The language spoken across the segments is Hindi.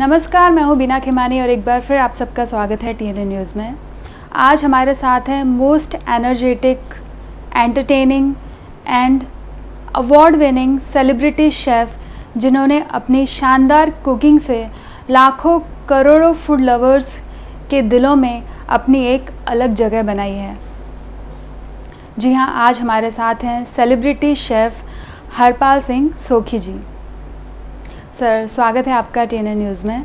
नमस्कार, मैं हूँ बीना खिमानी और एक बार फिर आप सबका स्वागत है TNN न्यूज़ में। आज हमारे साथ हैं most energetic, entertaining and award winning celebrity chef, जिन्होंने अपनी शानदार कुकिंग से लाखों करोड़ों फूड लवर्स के दिलों में अपनी एक अलग जगह बनाई है। जी हाँ, आज हमारे साथ हैं सेलिब्रिटी शेफ़ हरपाल सिंह सोखी जी। सर, स्वागत है आपका TNN न्यूज़ में।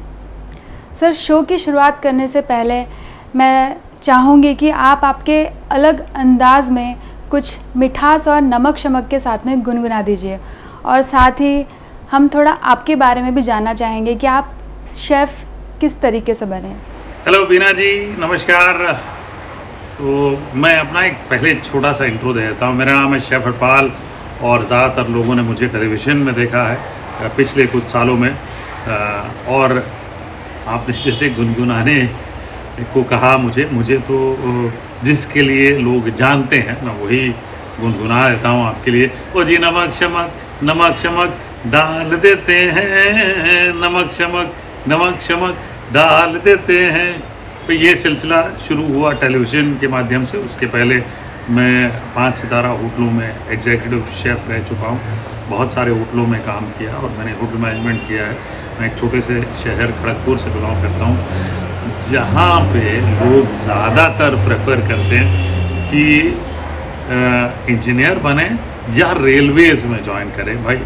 सर, शो की शुरुआत करने से पहले मैं चाहूँगी कि आप आपके अलग अंदाज में कुछ मिठास और नमक शमक के साथ में गुनगुना दीजिए, और साथ ही हम थोड़ा आपके बारे में भी जानना चाहेंगे कि आप शेफ़ किस तरीके से बने। हेलो बीना जी, नमस्कार। तो मैं अपना एक पहले छोटा सा इंट्रो दे देता हूँ। मेरा नाम है शेफ़ हरपाल और ज़्यादातर लोगों ने मुझे टेलीविज़न में देखा है पिछले कुछ सालों में, और आपने जैसे गुनगुनाने को कहा मुझे तो जिसके लिए लोग जानते हैं मैं वही गुनगुना देता हूँ आपके लिए। ओ जी, नमक शमक डाल देते हैं, नमक शमक डाल देते हैं। तो ये सिलसिला शुरू हुआ टेलीविज़न के माध्यम से। उसके पहले मैं 5 सितारा होटलों में एग्जीक्यूटिव शेफ़ रह चुका हूँ। बहुत सारे होटलों में काम किया और मैंने होटल मैनेजमेंट किया है। मैं एक छोटे से शहर खड़गपुर से बिलोंग करता हूँ, जहाँ पे लोग ज़्यादातर प्रेफर करते हैं कि इंजीनियर बने या रेलवेज़ में ज्वाइन करें। भाई,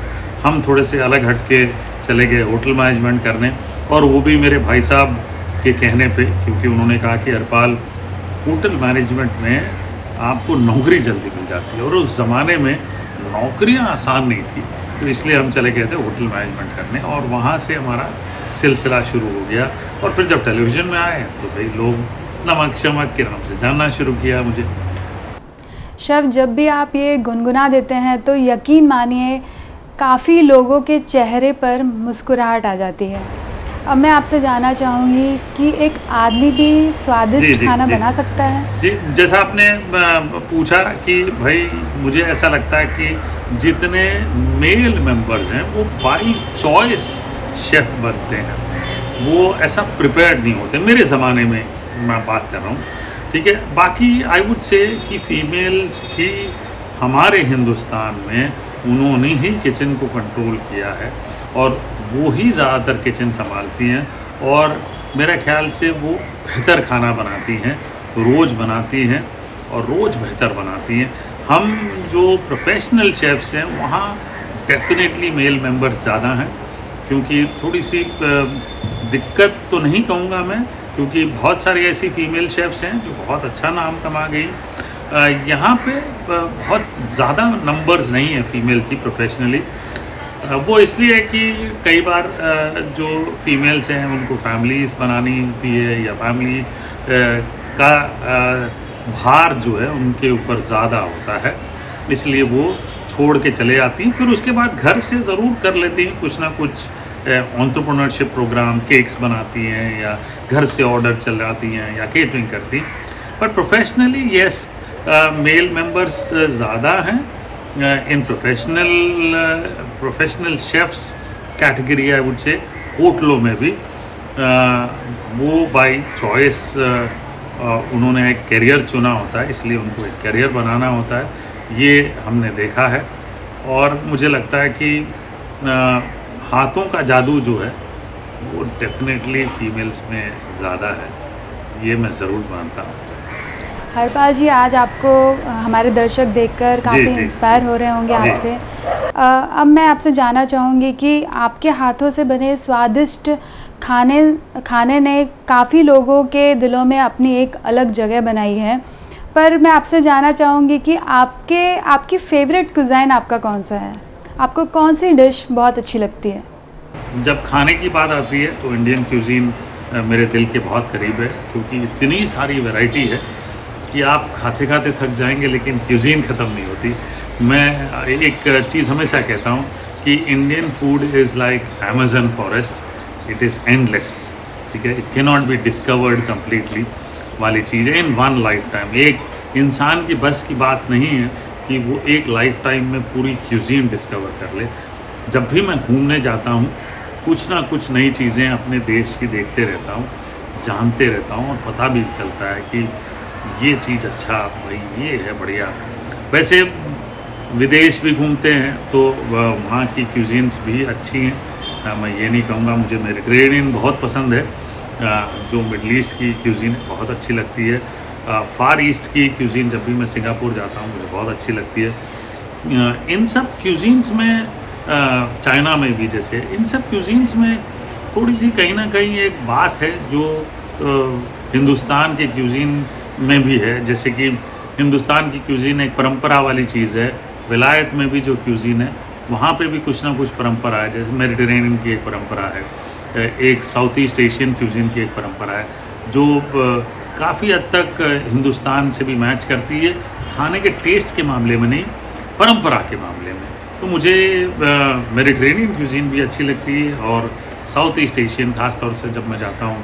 हम थोड़े से अलग हट के चले गए होटल मैनेजमेंट करने, और वो भी मेरे भाई साहब के कहने पे, क्योंकि उन्होंने कहा कि हरपाल, होटल मैनेजमेंट में आपको नौकरी जल्दी मिल जाती है, और उस ज़माने में नौकरियां आसान नहीं थी, तो इसलिए हम चले गए थे होटल मैनेजमेंट करने, और वहाँ से हमारा सिलसिला शुरू हो गया। और फिर जब टेलीविज़न में आए तो भाई लोग नमक शमक के नाम से जानना शुरू किया मुझे। शेफ़, जब भी आप ये गुनगुना देते हैं तो यकीन मानिए काफ़ी लोगों के चेहरे पर मुस्कुराहट आ जाती है। अब मैं आपसे जानना चाहूँगी कि एक आदमी भी स्वादिष्ट खाना बना सकता है? जी, जैसा आपने पूछा कि भाई मुझे ऐसा लगता है कि जितने मेल मेंबर्स हैं वो बाई चॉइस शेफ़ बनते हैं, वो ऐसा प्रिपेयर्ड नहीं होते। मेरे ज़माने में मैं बात कर रहा हूँ, ठीक है। बाकी आई वुड से कि फीमेल्स ही हमारे हिंदुस्तान में उन्होंने ही किचन को कंट्रोल किया है, और वो ही ज़्यादातर किचन संभालती हैं, और मेरा ख्याल से वो बेहतर खाना बनाती हैं, रोज़ बनाती हैं और रोज़ बेहतर बनाती हैं। हम जो प्रोफेशनल शेफ़्स हैं वहाँ डेफिनेटली मेल मेंबर्स ज़्यादा हैं, क्योंकि थोड़ी सी दिक्कत तो नहीं कहूँगा मैं, क्योंकि बहुत सारी ऐसी फ़ीमेल शेफ़्स हैं जो बहुत अच्छा नाम कमा गई। यहाँ पे बहुत ज़्यादा नंबर्स नहीं है फ़ीमेल की प्रोफेशनली। वो इसलिए कि कई बार जो फीमेल्स हैं उनको फैमिलीज़ बनानी होती है, या फैमिली का भार जो है उनके ऊपर ज़्यादा होता है, इसलिए वो छोड़ के चले आती हैं। फिर उसके बाद घर से ज़रूर कर लेती हैं कुछ ना कुछ एंटरप्रेन्योरशिप प्रोग्राम, केक्स बनाती हैं, या घर से ऑर्डर चलाती हैं, या केटरिंग करती हैं। पर प्रोफेशनली येस, मेल मेंबर्स ज़्यादा हैं in professional chefs category, I would say. होटलों में भी वो बाय चॉइस उन्होंने एक करियर चुना होता है, इसलिए उनको एक करियर बनाना होता है, ये हमने देखा है। और मुझे लगता है कि हाथों का जादू जो है वो डेफिनेटली फीमेल्स में ज़्यादा है, ये मैं ज़रूर मानता हूँ। हरपाल जी, आज आपको हमारे दर्शक देखकर काफ़ी इंस्पायर हो रहे होंगे आपसे। अब मैं आपसे जानना चाहूँगी कि आपके हाथों से बने स्वादिष्ट खाने ने काफ़ी लोगों के दिलों में अपनी एक अलग जगह बनाई है, पर मैं आपसे जानना चाहूँगी कि आपकी फ़ेवरेट कुज़ाइन आपका कौन सा है? आपको कौन सी डिश बहुत अच्छी लगती है? जब खाने की बात आती है तो इंडियन क्यूज़ीन मेरे दिल के बहुत करीब है, क्योंकि इतनी सारी वैरायटी है कि आप खाते खाते थक जाएंगे, लेकिन क्यूज़ीन ख़त्म नहीं होती। मैं एक चीज़ हमेशा कहता हूँ कि Indian food is like Amazon forest, it is endless, ठीक है। It can not be discovered completely वाली चीज़ है इन वन लाइफ टाइम। एक इंसान की बस की बात नहीं है कि वो एक लाइफ टाइम में पूरी क्यूज़ीन डिस्कवर कर ले। जब भी मैं घूमने जाता हूँ कुछ ना कुछ नई चीज़ें अपने देश की देखते रहता हूँ, जानते रहता हूँ और पता भी चलता है कि ये चीज़ अच्छा भाई ये है बढ़िया। वैसे विदेश भी घूमते हैं तो वहाँ की क्यूजीन्स भी अच्छी हैं। मैं ये नहीं कहूँगा, मुझे मेडिटेरेनियन बहुत पसंद है, जो मिडल ईस्ट की क्यूजीन बहुत अच्छी लगती है। फार ईस्ट की क्यूजीन जब भी मैं सिंगापुर जाता हूँ मुझे बहुत अच्छी लगती है। इन सब क्यूजीन्स में, चाइना में भी जैसे, इन सब क्यूजीन्स में थोड़ी सी कहीं ना कहीं एक बात है जो हिंदुस्तान के क्यूजीन में भी है। जैसे कि हिंदुस्तान की क्यूजीन एक परंपरा वाली चीज़ है, विलायत में भी जो क्यूजीन है वहाँ पे भी कुछ ना कुछ परंपरा है। जैसे मेडिटेरेनियन की एक परंपरा है, एक साउथ ईस्ट एशियन क्यूजीन की एक परंपरा है जो काफ़ी हद तक हिंदुस्तान से भी मैच करती है, खाने के टेस्ट के मामले में नहीं, परंपरा के मामले में। तो मुझे मेडिटेरेनियन क्यूजीन भी अच्छी लगती है और साउथ ईस्ट एशियन, ख़ास तौर से जब मैं जाता हूँ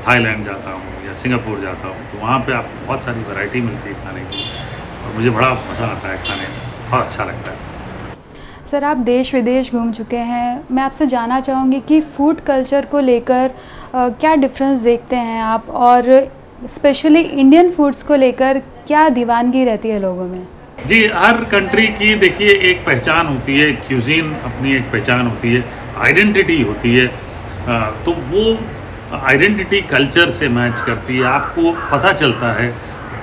थाईलैंड जाता हूँ या सिंगापुर जाता हूँ तो वहाँ पे आपको बहुत सारी वैरायटी मिलती है खाने की और मुझे बड़ा मज़ा आता है खाने में, बहुत अच्छा लगता है। सर, आप देश विदेश घूम चुके हैं, मैं आपसे जानना चाहूँगी कि फ़ूड कल्चर को लेकर क्या डिफरेंस देखते हैं आप, और स्पेशली इंडियन फूड्स को लेकर क्या दीवानगी रहती है लोगों में? जी, हर कंट्री की देखिए एक पहचान होती है, क्यूजीन अपनी एक पहचान होती है, आइडेंटिटी होती है। तो वो आइडेंटिटी कल्चर से मैच करती है। आपको पता चलता है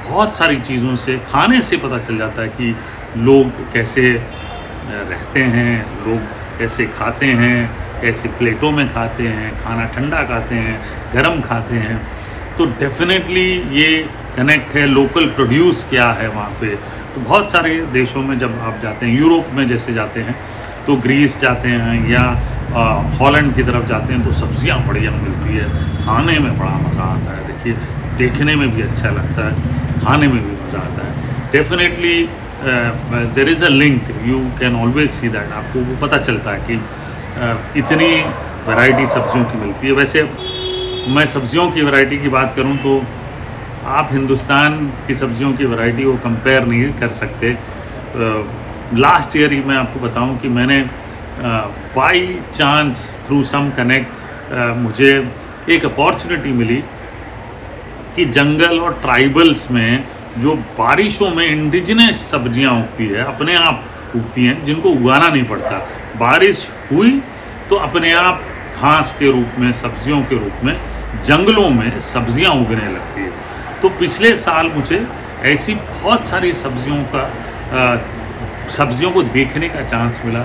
बहुत सारी चीज़ों से, खाने से पता चल जाता है कि लोग कैसे रहते हैं, लोग कैसे खाते हैं, कैसे प्लेटों में खाते हैं, खाना ठंडा खाते हैं, गरम खाते हैं। तो डेफिनेटली ये कनेक्ट है। लोकल प्रोड्यूस क्या है वहाँ पे, तो बहुत सारे देशों में जब आप जाते हैं, यूरोप में जैसे जाते हैं तो ग्रीस जाते हैं या हॉलैंड की तरफ जाते हैं तो सब्जियां बढ़िया मिलती है, खाने में बड़ा मज़ा आता है। देखिए, देखने में भी अच्छा लगता है, खाने में भी मज़ा आता है। Definitely there is a link, you can always see that. आपको वो पता चलता है कि इतनी वैरायटी सब्जियों की मिलती है। वैसे मैं सब्जियों की वैरायटी की बात करूं तो आप हिंदुस्तान की सब्जियों की वैरायटी को कंपेयर नहीं कर सकते। लास्ट ईयर ही मैं आपको बताऊं कि मैंने by chance through some connect मुझे एक अपॉर्चुनिटी मिली कि जंगल और ट्राइबल्स में जो बारिशों में इंडिजिनस सब्जियां उगती है, अपने आप उगती हैं, जिनको उगाना नहीं पड़ता, बारिश हुई तो अपने आप घास के रूप में, सब्जियों के रूप में जंगलों में सब्जियां उगने लगती है। तो पिछले साल मुझे ऐसी बहुत सारी सब्जियों को देखने का चांस मिला।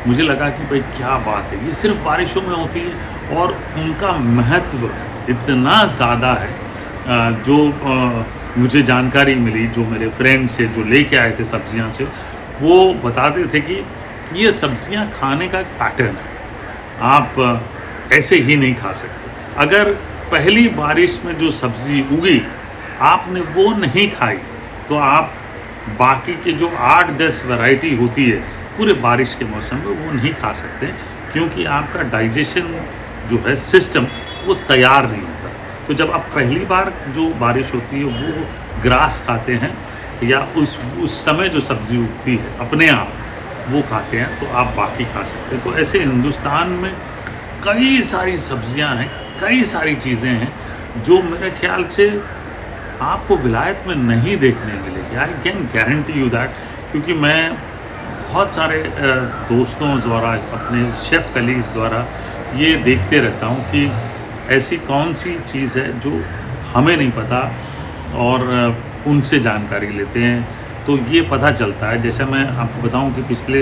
मुझे लगा कि भाई क्या बात है, ये सिर्फ बारिशों में होती है और उनका महत्व इतना ज़्यादा है। जो मुझे जानकारी मिली, जो मेरे फ्रेंड से जो लेके आए थे सब्जियां से, वो बताते थे कि ये सब्जियां खाने का एक पैटर्न है, आप ऐसे ही नहीं खा सकते। अगर पहली बारिश में जो सब्ज़ी उगी आपने वो नहीं खाई तो आप बाकी के जो 8-10 वैरायटी होती है पूरे बारिश के मौसम में वो नहीं खा सकते, क्योंकि आपका डाइजेशन जो है सिस्टम वो तैयार नहीं होता। तो जब आप पहली बार जो बारिश होती है वो ग्रास खाते हैं या उस समय जो सब्ज़ी उगती है अपने आप वो खाते हैं तो आप बाकी खा सकते हैं। तो ऐसे हिंदुस्तान में कई सारी सब्जियां हैं, कई सारी चीज़ें हैं जो मेरे ख्याल से आपको विलायत में नहीं देखने मिलेगी। I can guarantee you that, क्योंकि मैं बहुत सारे दोस्तों द्वारा, अपने शेफ़ कलीग्स द्वारा ये देखते रहता हूँ कि ऐसी कौन सी चीज़ है जो हमें नहीं पता और उनसे जानकारी लेते हैं तो ये पता चलता है। जैसे मैं आपको बताऊं कि पिछले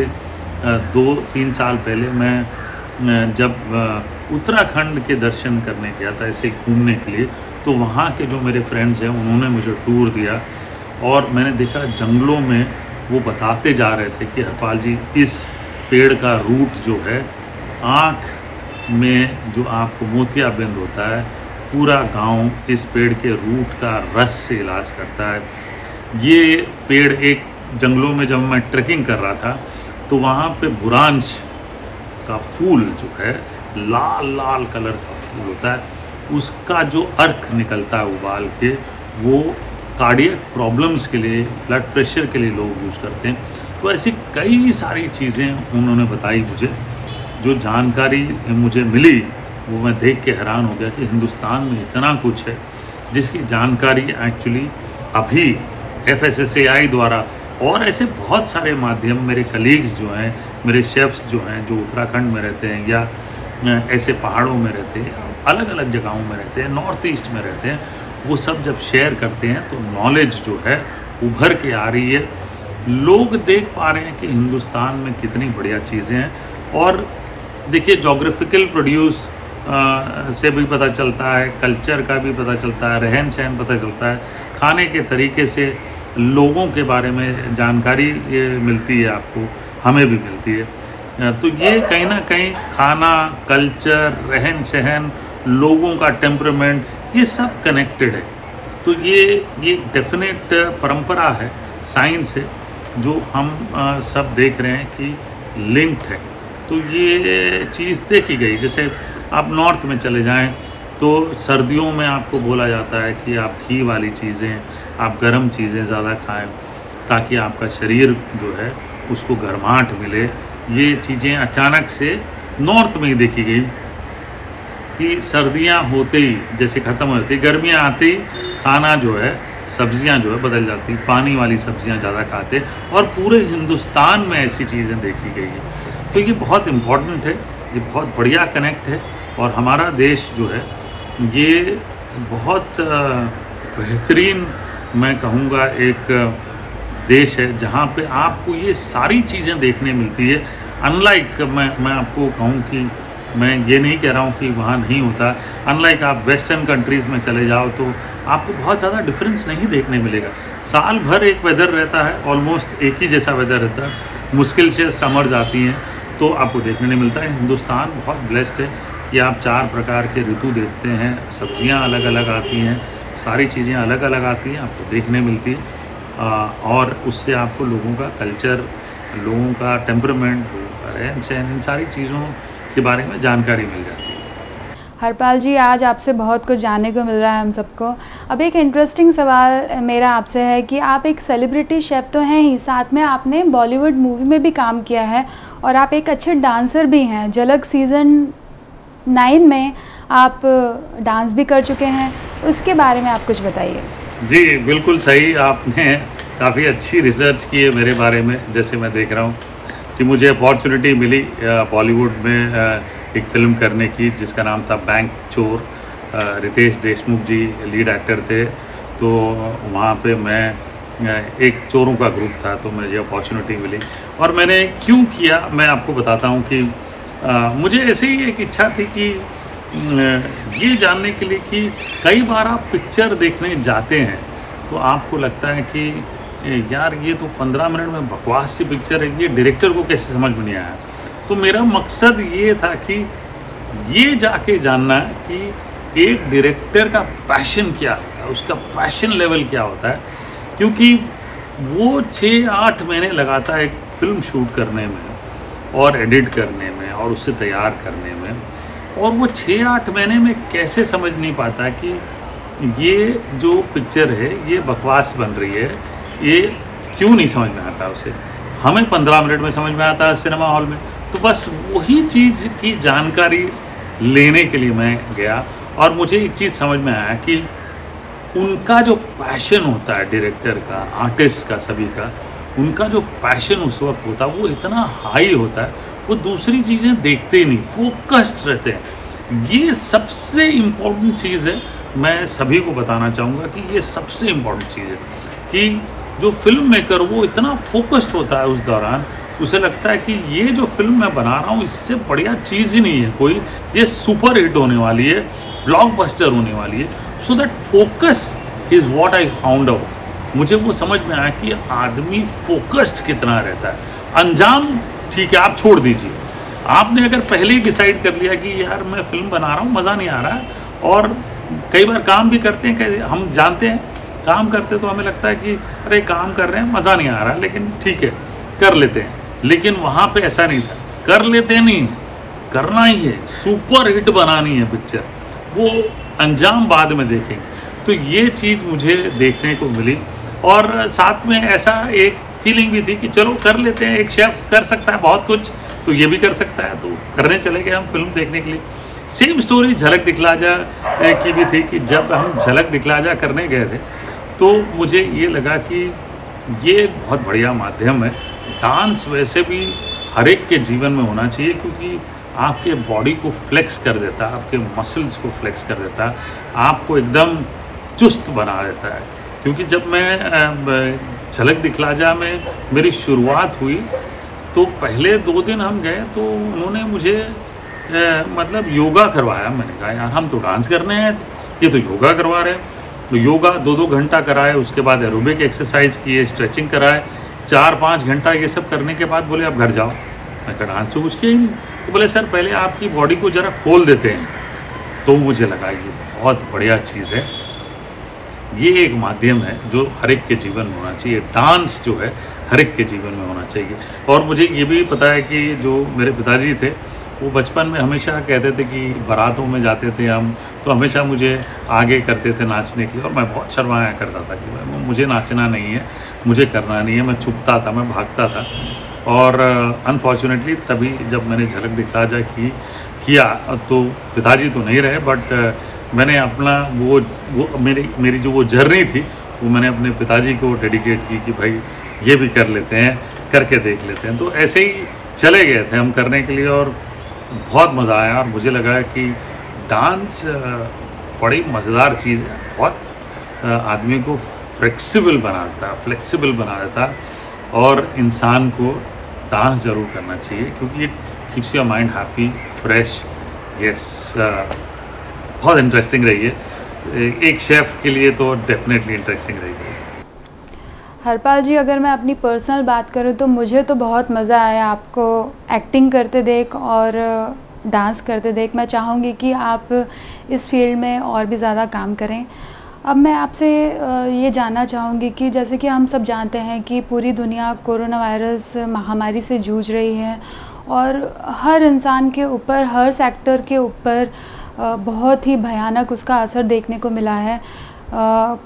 2-3 साल पहले मैं जब उत्तराखंड के दर्शन करने गया था ऐसे घूमने के लिए, तो वहाँ के जो मेरे फ्रेंड्स हैं उन्होंने मुझे टूर दिया और मैंने देखा जंगलों में वो बताते जा रहे थे कि हरपाल जी, इस पेड़ का रूट जो है, आँख में जो आपको मोतियाबिंद होता है, पूरा गांव इस पेड़ के रूट का रस से इलाज करता है। ये पेड़ एक जंगलों में जब मैं ट्रैकिंग कर रहा था तो वहाँ पे बुरांश का फूल जो है, लाल लाल कलर का फूल होता है, उसका जो अर्क निकलता है उबाल के, वो कार्डियक प्रॉब्लम्स के लिए, ब्लड प्रेशर के लिए लोग यूज़ करते हैं। तो ऐसी कई सारी चीज़ें उन्होंने बताई मुझे जो जानकारी मुझे मिली वो मैं देख के हैरान हो गया कि हिंदुस्तान में इतना कुछ है जिसकी जानकारी एक्चुअली अभी FSSAI द्वारा और ऐसे बहुत सारे माध्यम, मेरे कलीग्स जो हैं, मेरे शेफ्स जो हैं, जो उत्तराखंड में रहते हैं या ऐसे पहाड़ों में रहते हैं, अलग अलग जगहों में रहते हैं, नॉर्थ ईस्ट में रहते हैं, वो सब जब शेयर करते हैं तो नॉलेज जो है उभर के आ रही है। लोग देख पा रहे हैं कि हिंदुस्तान में कितनी बढ़िया चीज़ें हैं। और देखिए, जोग्राफिकल प्रोड्यूस से भी पता चलता है, कल्चर का भी पता चलता है, रहन सहन पता चलता है, खाने के तरीके से लोगों के बारे में जानकारी मिलती है, आपको, हमें भी मिलती है। तो ये कहीं ना कहीं खाना, कल्चर, रहन सहन, लोगों का टेम्परामेंट, ये सब कनेक्टेड है। तो ये डेफिनेट परंपरा है, साइंस है, जो हम सब देख रहे हैं कि लिंक्ड है। तो ये चीज़ देखी गई। जैसे आप नॉर्थ में चले जाएं तो सर्दियों में आपको बोला जाता है कि आप घी वाली चीज़ें, आप गर्म चीज़ें ज़्यादा खाएं ताकि आपका शरीर जो है उसको गर्माहट मिले। ये चीज़ें अचानक से नॉर्थ में ही देखी गई कि सर्दियां होते ही जैसे ख़त्म हो जाती, गर्मियां आते ही खाना जो है, सब्जियां जो है बदल जाती, पानी वाली सब्जियां ज़्यादा खाते, और पूरे हिंदुस्तान में ऐसी चीज़ें देखी गई है। तो ये बहुत इम्पॉर्टेंट है, ये बहुत बढ़िया कनेक्ट है। और हमारा देश जो है ये बहुत बेहतरीन, मैं कहूँगा, एक देश है जहाँ पे आपको ये सारी चीज़ें देखने मिलती है। अनलाइक, मैं आपको कहूँ कि मैं ये नहीं कह रहा हूँ कि वहाँ नहीं होता, अनलाइक आप वेस्टर्न कंट्रीज़ में चले जाओ तो आपको बहुत ज़्यादा डिफरेंस नहीं देखने मिलेगा। साल भर एक वेदर रहता है, ऑलमोस्ट एक ही जैसा वेदर रहता है, मुश्किल से समर्स आती हैं तो आपको देखने नहीं मिलता है। हिंदुस्तान बहुत ब्लेस्ड है कि आप 4 प्रकार के ऋतु देखते हैं, सब्जियां अलग अलग आती हैं, सारी चीज़ें अलग अलग आती हैं, आपको देखने मिलती है। और उससे आपको लोगों का कल्चर, लोगों का टेम्परामेंट, लोगों का रहन सहन, इन सारी चीज़ों के बारे में जानकारी मिल जाती है। हरपाल जी, आज आपसे बहुत कुछ जानने को मिल रहा है हम सबको। अब एक इंटरेस्टिंग सवाल मेरा आपसे है कि आप एक सेलिब्रिटी शेफ़ तो हैं ही, साथ में आपने बॉलीवुड मूवी में भी काम किया है और आप एक अच्छे डांसर भी हैं। झलक सीज़न 9 में आप डांस भी कर चुके हैं, उसके बारे में आप कुछ बताइए। जी बिल्कुल सही, आपने काफ़ी अच्छी रिसर्च की है मेरे बारे में। जैसे मैं देख रहा हूँ कि मुझे अपॉर्चुनिटी मिली बॉलीवुड में एक फ़िल्म करने की जिसका नाम था बैंक चोर। रितेश देशमुख जी लीड एक्टर थे। तो वहाँ पे मैं एक चोरों का ग्रुप था, तो मुझे अपॉर्चुनिटी मिली। और मैंने क्यों किया मैं आपको बताता हूँ कि मुझे ऐसे ही एक इच्छा थी कि ये जानने के लिए कि कई बार आप पिक्चर देखने जाते हैं तो आपको लगता है कि यार ये तो 15 मिनट में बकवास सी पिक्चर है, ये डायरेक्टर को कैसे समझ में नहीं आया। तो मेरा मकसद ये था कि ये जाके जानना कि एक डायरेक्टर का पैशन क्या होता है, उसका पैशन लेवल क्या होता है। क्योंकि वो 6-8 महीने लगाता है एक फिल्म शूट करने में और एडिट करने में और उसे तैयार करने में, और वो 6-8 महीने में कैसे समझ नहीं पाता कि ये जो पिक्चर है ये बकवास बन रही है, ये क्यों नहीं समझ में आता उसे। हमें 15 मिनट में समझ में आता है सिनेमा हॉल में। तो बस वही चीज़ की जानकारी लेने के लिए मैं गया और मुझे एक चीज़ समझ में आया कि उनका जो पैशन होता है डायरेक्टर का, आर्टिस्ट का, सभी का, उनका जो पैशन उस वक्त होता है वो इतना हाई होता है, वो दूसरी चीज़ें देखते ही नहीं, फोकस्ड रहते हैं। ये सबसे इम्पोर्टेंट चीज़ है। मैं सभी को बताना चाहूँगा कि ये सबसे इम्पोर्टेंट चीज़ है कि जो फिल्म मेकर वो इतना फोकस्ड होता है उस दौरान, उसे लगता है कि ये जो फिल्म मैं बना रहा हूँ इससे बढ़िया चीज़ ही नहीं है कोई, ये सुपर हिट होने वाली है, ब्लॉकबस्टर होने वाली है। So that focus is what I found out. मुझे वो समझ में आया कि आदमी फोकस्ड कितना रहता है। अंजाम ठीक है, आप छोड़ दीजिए। आपने अगर पहले ही डिसाइड कर लिया कि यार मैं फिल्म बना रहा हूँ, मज़ा नहीं आ रहा है, और कई बार काम भी करते हैं, हम जानते हैं काम करते तो हमें लगता है कि अरे काम कर रहे हैं, मज़ा नहीं आ रहा, लेकिन ठीक है कर लेते हैं। लेकिन वहाँ पे ऐसा नहीं था, कर लेते नहीं, करना ही है, सुपर हिट बनानी है पिक्चर, वो अंजाम बाद में देखेंगे। तो ये चीज़ मुझे देखने को मिली और साथ में ऐसा एक फीलिंग भी थी कि चलो कर लेते हैं, एक शेफ़ कर सकता है बहुत कुछ, तो ये भी कर सकता है। तो करने चले गए हम फिल्म देखने के लिए। सेम स्टोरी झलक दिखला जा की भी थी कि जब हम झलक दिखला जा करने गए थे तो मुझे ये लगा कि ये एक बहुत बढ़िया माध्यम है। डांस वैसे भी हर एक के जीवन में होना चाहिए, क्योंकि आपके बॉडी को फ्लेक्स कर देता है, आपके मसल्स को फ्लेक्स कर देता है, आपको एकदम चुस्त बना देता है। क्योंकि जब मैं झलक दिखला जा में मेरी शुरुआत हुई तो पहले 2 दिन हम गए तो उन्होंने मुझे मतलब योगा करवाया। मैंने कहा यार हम तो डांस करने आए थे, ये तो योगा करवा रहे हैं। तो योगा 2-2 घंटा कराए, उसके बाद एरोबिक एक्सरसाइज किए, स्ट्रेचिंग कराए, 4-5 घंटा ये सब करने के बाद बोले अब घर जाओ। मैं कहा डांस तो कुछ किया ही नहीं। तो बोले सर पहले आपकी बॉडी को ज़रा खोल देते हैं। तो मुझे लगा ये बहुत बढ़िया चीज़ है, ये एक माध्यम है जो हर एक के जीवन में होना चाहिए। डांस जो है हर एक के जीवन में होना चाहिए। और मुझे ये भी पता है कि जो मेरे पिताजी थे वो बचपन में हमेशा कहते थे कि बारातों में जाते थे हम तो हमेशा मुझे आगे करते थे नाचने के लिए, और मैं बहुत शर्माया करता था कि मुझे नाचना नहीं है, मुझे करना नहीं है। मैं छुपता था, मैं भागता था। और अनफॉर्चुनेटली तभी जब मैंने झलक दिखला जा किया तो पिताजी तो नहीं रहे, बट मैंने अपना वो मेरी जो वो जर्नी थी वो मैंने अपने पिताजी को डेडिकेट की कि भाई ये भी कर लेते हैं, करके देख लेते हैं। तो ऐसे ही चले गए थे हम करने के लिए और बहुत मज़ा आया। और मुझे लगा कि डांस बड़ी मज़ेदार चीज़ है, बहुत आदमी को फ्लेक्सिबल बना देता और इंसान को डांस ज़रूर करना चाहिए, क्योंकि it keeps your mind happy, fresh. Yes, बहुत इंटरेस्टिंग रही है। एक शेफ़ के लिए तो डेफिनेटली इंटरेस्टिंग रही है। हरपाल जी, अगर मैं अपनी पर्सनल बात करूँ तो मुझे तो बहुत मज़ा आया आपको एक्टिंग करते देख और डांस करते देख। मैं चाहूँगी कि आप इस फील्ड में और भी ज़्यादा काम करें। अब मैं आपसे ये जानना चाहूँगी कि जैसे कि हम सब जानते हैं कि पूरी दुनिया कोरोना वायरस महामारी से जूझ रही है और हर इंसान के ऊपर, हर सेक्टर के ऊपर बहुत ही भयानक उसका असर देखने को मिला है।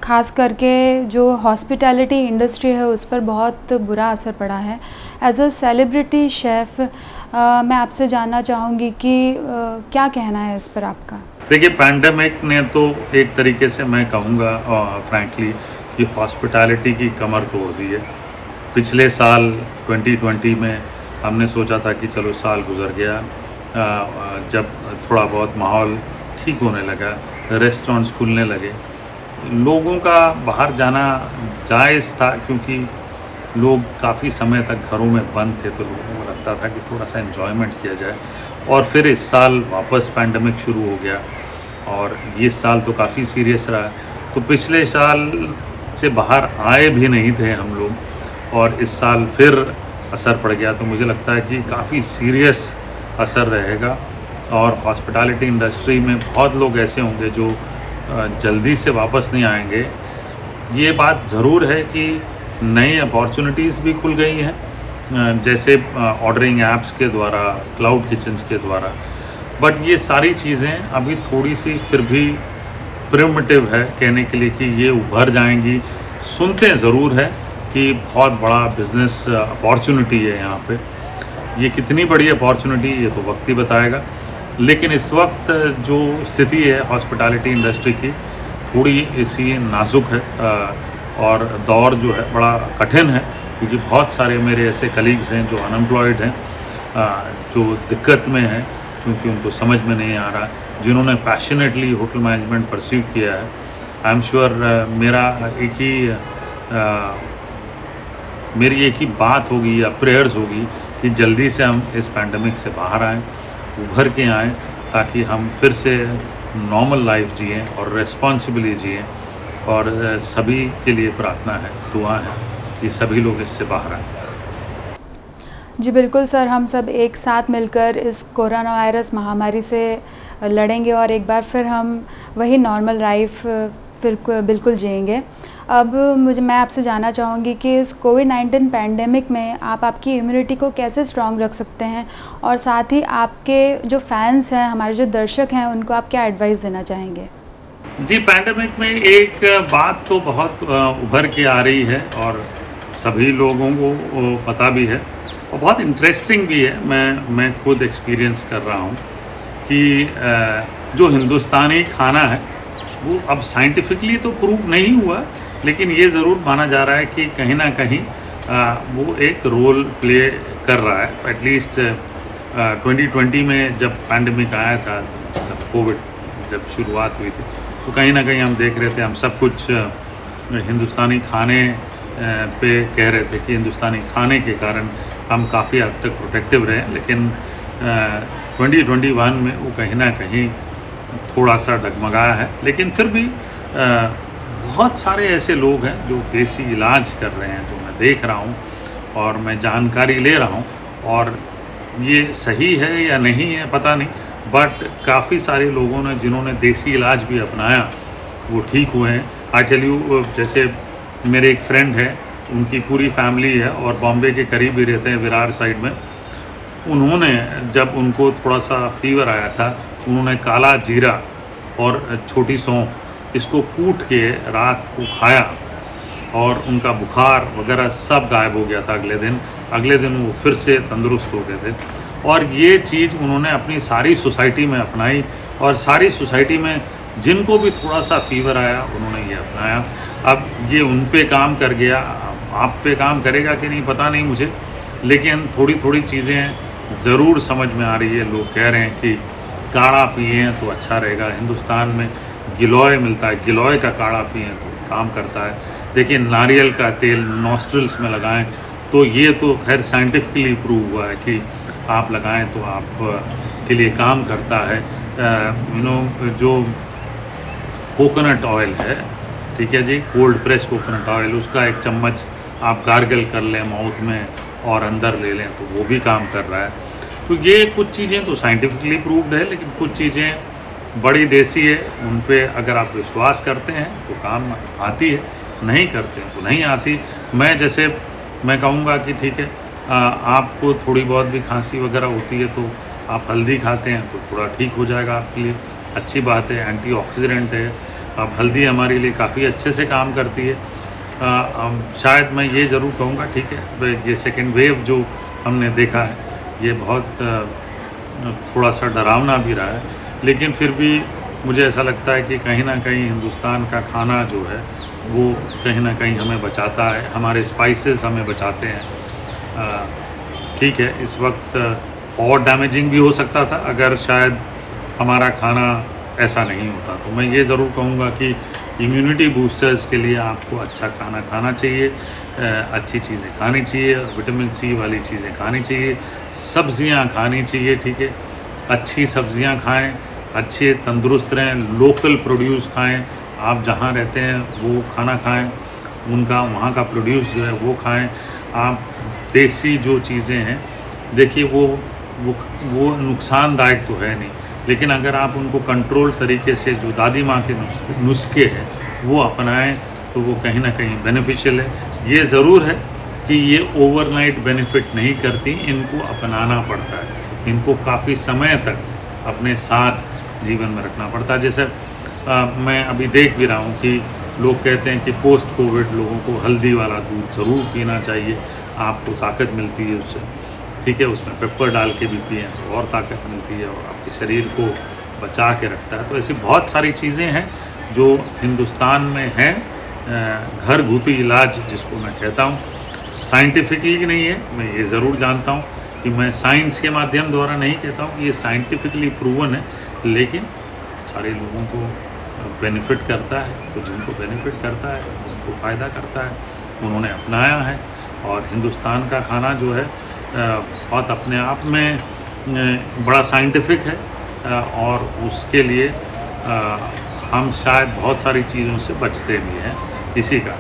ख़ास करके जो हॉस्पिटैलिटी इंडस्ट्री है उस पर बहुत बुरा असर पड़ा है। एज अ सेलिब्रिटी शेफ़ मैं आपसे जानना चाहूँगी कि क्या कहना है इस पर आपका? देखिए, पैंडेमिक ने तो एक तरीके से मैं कहूँगा फ्रैंकली कि हॉस्पिटैलिटी की कमर तोड़ दी है। पिछले साल 2020 में हमने सोचा था कि चलो साल गुजर गया, जब थोड़ा बहुत माहौल ठीक होने लगा, रेस्टोरेंट्स खुलने लगे, लोगों का बाहर जाना जायज़ था क्योंकि लोग काफ़ी समय तक घरों में बंद थे, तो लोगों को लगता था कि थोड़ा सा एंजॉयमेंट किया जाए। और फिर इस साल वापस पैंडेमिक शुरू हो गया और ये साल तो काफ़ी सीरियस रहा। तो पिछले साल से बाहर आए भी नहीं थे हम लोग और इस साल फिर असर पड़ गया। तो मुझे लगता है कि काफ़ी सीरियस असर रहेगा और हॉस्पिटैलिटी इंडस्ट्री में बहुत लोग ऐसे होंगे जो जल्दी से वापस नहीं आएंगे। ये बात ज़रूर है कि नई अपॉर्चुनिटीज़ भी खुल गई हैं, जैसे ऑर्डरिंग ऐप्स के द्वारा, क्लाउड किचन्स के द्वारा, बट ये सारी चीज़ें अभी थोड़ी सी फिर भी प्रिमिटिव है कहने के लिए कि ये उभर जाएंगी। सुनते ज़रूर है कि बहुत बड़ा बिज़नेस अपॉर्चुनिटी है यहाँ पे। ये कितनी बड़ी अपॉर्चुनिटी ये तो वक्त ही बताएगा, लेकिन इस वक्त जो स्थिति है हॉस्पिटैलिटी इंडस्ट्री की थोड़ी इसी नाजुक है और दौर जो है बड़ा कठिन है, क्योंकि बहुत सारे मेरे ऐसे कलीग्स हैं जो अनएम्प्लॉयड हैं, जो दिक्कत में हैं क्योंकि उनको समझ में नहीं आ रहा, जिन्होंने पैशनेटली होटल मैनेजमेंट परस्यू किया है। आई एम श्योर मेरी एक ही बात होगी या प्रेयर्स होगी कि जल्दी से हम इस पैंडमिक से बाहर आएँ, उभर के आएँ, ताकि हम फिर से नॉर्मल लाइफ जिएँ और रेस्पॉन्सिबली जिएँ। और सभी के लिए प्रार्थना है, दुआ है कि सभी लोग इससे बाहर आएँ। जी बिल्कुल सर, हम सब एक साथ मिलकर इस कोरोना वायरस महामारी से लड़ेंगे और एक बार फिर हम वही नॉर्मल लाइफ फिर बिल्कुल जिएंगे। अब मैं आपसे जानना चाहूँगी कि इस कोविड-19 पैंडेमिक में आप आपकी इम्यूनिटी को कैसे स्ट्रॉन्ग रख सकते हैं और साथ ही आपके जो फैंस हैं, हमारे जो दर्शक हैं, उनको आप क्या एडवाइस देना चाहेंगे? जी, पैंडेमिक में एक बात तो बहुत उभर के आ रही है और सभी लोगों को पता भी है और बहुत इंटरेस्टिंग भी है। मैं खुद एक्सपीरियंस कर रहा हूँ कि जो हिंदुस्तानी खाना है वो अब साइंटिफिकली तो प्रूव नहीं हुआ, लेकिन ये ज़रूर माना जा रहा है कि कहीं ना कहीं वो एक रोल प्ले कर रहा है। एटलीस्ट 2020 में जब पैंडमिक आया था, कोविड जब शुरुआत हुई थी, तो कहीं ना कहीं हम देख रहे थे, हम सब कुछ हिंदुस्तानी खाने पे कह रहे थे कि हिंदुस्तानी खाने के कारण हम काफ़ी हद तक प्रोटेक्टिव रहे। लेकिन 2021 में वो कहीं ना कहीं थोड़ा सा डगमगाया है। लेकिन फिर भी बहुत सारे ऐसे लोग हैं जो देसी इलाज कर रहे हैं, जो मैं देख रहा हूँ और मैं जानकारी ले रहा हूँ, और ये सही है या नहीं है पता नहीं, बट काफ़ी सारे लोगों ने जिन्होंने देसी इलाज भी अपनाया वो ठीक हुए हैं। आई टेल यू, जैसे मेरे एक फ्रेंड है, उनकी पूरी फैमिली है और बॉम्बे के करीब ही रहते हैं, विरार साइड में। उन्होंने जब उनको थोड़ा सा फीवर आया था, उन्होंने काला जीरा और छोटी सौंफ इसको कूट के रात को खाया और उनका बुखार वगैरह सब गायब हो गया था। अगले दिन वो फिर से तंदुरुस्त हो गए थे। और ये चीज़ उन्होंने अपनी सारी सोसाइटी में अपनाई, और सारी सोसाइटी में जिनको भी थोड़ा सा फीवर आया उन्होंने ये अपनाया। अब ये उन पे काम कर गया, आप पे काम करेगा कि नहीं पता नहीं मुझे, लेकिन थोड़ी थोड़ी चीज़ें ज़रूर समझ में आ रही है। लोग कह रहे हैं कि काढ़ा पिए तो अच्छा रहेगा। हिंदुस्तान में गिलोय मिलता है, गिलोय का काढ़ा पिए तो काम करता है। देखिए, नारियल का तेल नॉस्ट्रल्स में लगाएं तो ये तो खैर साइंटिफिकली प्रूव हुआ है कि आप लगाएं तो आप के लिए काम करता है। जो कोकोनट ऑयल है, ठीक है जी, कोल्ड प्रेस कोकोनट ऑयल, उसका 1 चम्मच आप गार्गल कर लें माउथ में और अंदर ले लें तो वो भी काम कर रहा है। तो ये कुछ चीज़ें तो साइंटिफिकली प्रूव्ड है, लेकिन कुछ चीज़ें बड़ी देसी है, उन पे अगर आप विश्वास करते हैं तो काम आती है, नहीं करते हैं तो नहीं आती। मैं कहूँगा कि ठीक है, आपको थोड़ी बहुत भी खांसी वगैरह होती है तो आप हल्दी खाते हैं तो थोड़ा ठीक हो जाएगा आपके लिए, अच्छी बात है, एंटीऑक्सीडेंट है। अब हल्दी हमारे लिए काफ़ी अच्छे से काम करती है। शायद मैं ये ज़रूर कहूँगा, ठीक है, ये सेकेंड वेव जो हमने देखा है ये बहुत थोड़ा सा डरावना भी रहा है, लेकिन फिर भी मुझे ऐसा लगता है कि कहीं ना कहीं हिंदुस्तान का खाना जो है वो कहीं ना कहीं हमें बचाता है, हमारे स्पाइसेस हमें बचाते हैं। ठीक है, इस वक्त और डैमेजिंग भी हो सकता था अगर शायद हमारा खाना ऐसा नहीं होता। तो मैं ये ज़रूर कहूँगा कि इम्यूनिटी बूस्टर्स के लिए आपको अच्छा खाना खाना चाहिए, अच्छी चीज़ें खानी चाहिए, विटामिन सी वाली चीज़ें खानी चाहिए, सब्ज़ियाँ खानी चाहिए, ठीक है, अच्छी सब्ज़ियाँ खाएं, अच्छे तंदुरुस्त रहें, लोकल प्रोड्यूस खाएं, आप जहाँ रहते हैं वो खाना खाएं, उनका वहाँ का प्रोड्यूस जो है वो खाएं। आप देसी जो चीज़ें हैं, देखिए वो नुकसानदायक तो है नहीं, लेकिन अगर आप उनको कंट्रोल तरीके से जो दादी माँ के नुस्खे हैं वो अपनाएं तो वो कहीं ना कहीं बेनिफिशियल है। ये ज़रूर है कि ये ओवरनाइट बेनिफिट नहीं करती, इनको अपनाना पड़ता है, इनको काफ़ी समय तक अपने साथ जीवन में रखना पड़ता है। जैसे मैं अभी देख भी रहा हूँ कि लोग कहते हैं कि पोस्ट कोविड लोगों को हल्दी वाला दूध ज़रूर पीना चाहिए, आपको ताकत मिलती है उससे, ठीक है, उसमें पेपर डाल के भी पिएं तो और ताकत मिलती है और आपके शरीर को बचा के रखता है। तो ऐसी बहुत सारी चीज़ें हैं जो हिंदुस्तान में हैं, घरगुती इलाज जिसको मैं कहता हूँ, साइंटिफिकली नहीं है, मैं ये ज़रूर जानता हूँ कि मैं साइंस के माध्यम द्वारा नहीं कहता हूँ कि ये साइंटिफिकली प्रूवन है, लेकिन सारे लोगों को बेनिफिट करता है। तो जिनको बेनिफिट करता है उनको फ़ायदा करता है, उन्होंने अपनाया है। और हिंदुस्तान का खाना जो है बहुत अपने आप में बड़ा साइंटिफिक है और उसके लिए हम शायद बहुत सारी चीज़ों से बचते भी हैं इसी का।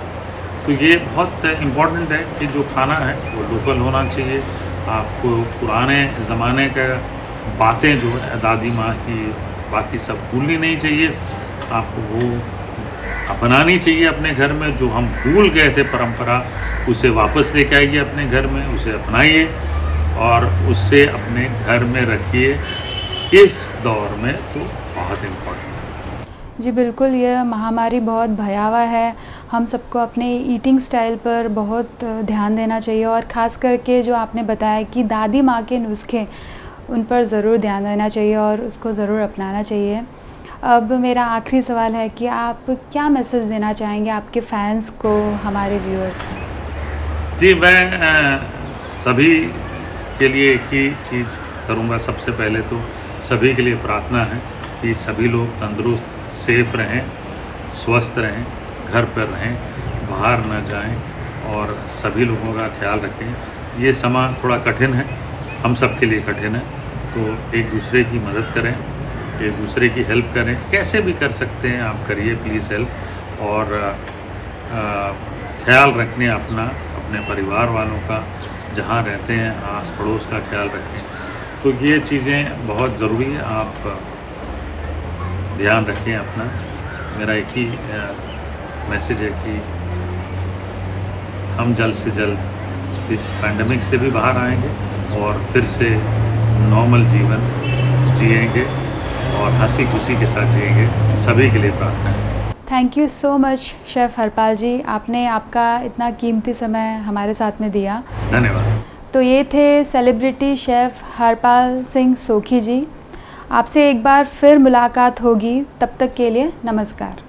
तो ये बहुत इम्पॉर्टेंट है कि जो खाना है वो लोकल होना चाहिए। आपको पुराने ज़माने का बातें जो है दादी माँ की बाकी सब भूलनी नहीं चाहिए, आपको वो अपनानी चाहिए अपने घर में। जो हम भूल गए थे परंपरा, उसे वापस लेके आइए अपने घर में, उसे अपनाइए और उससे अपने घर में रखिए इस दौर में, तो बहुत इम्पोर्टेंट है। जी बिल्कुल, यह महामारी बहुत भयावह है, हम सबको अपने ईटिंग स्टाइल पर बहुत ध्यान देना चाहिए, और ख़ास करके जो आपने बताया कि दादी माँ के नुस्खे, उन पर ज़रूर ध्यान देना चाहिए और उसको ज़रूर अपनाना चाहिए। अब मेरा आखिरी सवाल है कि आप क्या मैसेज देना चाहेंगे आपके फैंस को, हमारे व्यूअर्स को? जी, मैं सभी के लिए एक ही चीज़ करूँगा। सबसे पहले तो सभी के लिए प्रार्थना है कि सभी लोग तंदुरुस्त, सेफ रहें, स्वस्थ रहें, घर पर रहें, बाहर न जाएं और सभी लोगों का ख्याल रखें। ये समय थोड़ा कठिन है, हम सब के लिए कठिन है, तो एक दूसरे की मदद करें, एक दूसरे की हेल्प करें। कैसे भी कर सकते हैं आप करिए प्लीज़ हेल्प, और ख्याल रखने अपना, अपने परिवार वालों का, जहाँ रहते हैं आस पड़ोस का ख्याल रखें। तो ये चीज़ें बहुत ज़रूरी है, आप ध्यान रखें अपना। मेरा एक ही मैसेज है कि हम जल्द से जल्द इस पैंडेमिक से भी बाहर आएंगे और फिर से नॉर्मल जीवन जिएंगे और हंसी खुशी के साथ जिएंगे। सभी के लिए प्रार्थना है। Thank you so much chef Harpal ji, आपने आपका इतना कीमती समय हमारे साथ में दिया। धन्यवाद। तो ये थे सेलिब्रिटी शेफ़ हरपाल सिंह सोखी जी। आपसे एक बार फिर मुलाकात होगी, तब तक के लिए नमस्कार।